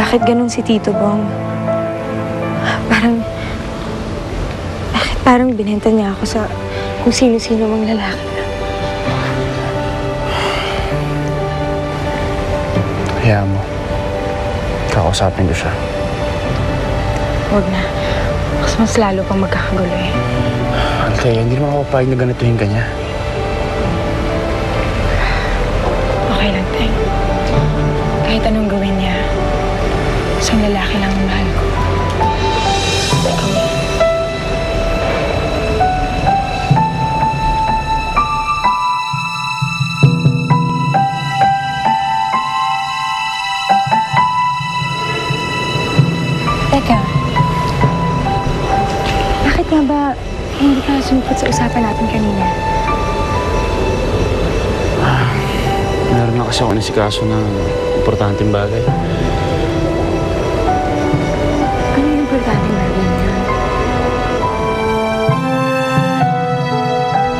Bakit ganun si Tito Bong? Bakit parang binenta niya ako sa kung sino-sino mang lalaki? Hayaan mo. Kakausapin ko siya. Huwag na. Mas lalo pang magkakagulo eh. Althea, hindi naman ako papayag na ganituhin ka niya. Okay lang, Teng. Kahit anong gawin niya, isang lalaki lang ang mahal ko. Ikaw na. Teka. Bakit nga ba hindi ka sumipot sa usapan natin kanina? Meron na kasi ako nasikaso ng importanteng bagay. Ano yung importanteng bagay niya?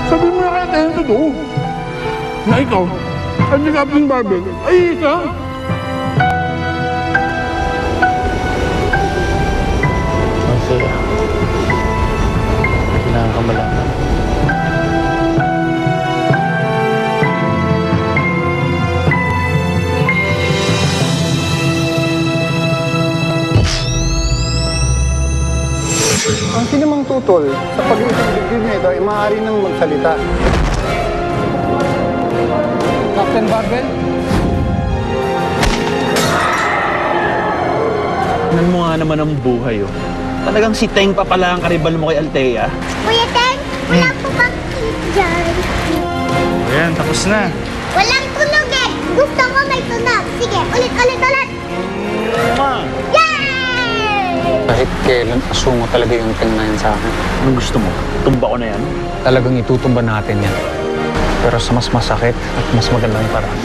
Sabi mo na kaya tayo totoo. Na ikaw, ang Captain Barbell, ay ka. Althea, kailangan ka malaman. Ang sinumang tutol sa pag-iisang dibdib na ito ay maaari nang magsalita. Captain Barbell? Tingnan mo nga naman ang buhay, oh. Talagang si Teng pa pala ang karibal mo kay Althea. Kuya Teng, wala po bang cake dyan? Ayan, tapos na. Walang tunog eh! Gusto ko may tunog. Sige, ulit! Ma! Yay! Kahit kailan, asungo talaga yung Teng na yan sa akin. Anong gusto mo? Tumba ko na yan? Talagang itutumba natin yan. Pero sa mas masakit at mas magandang paraan.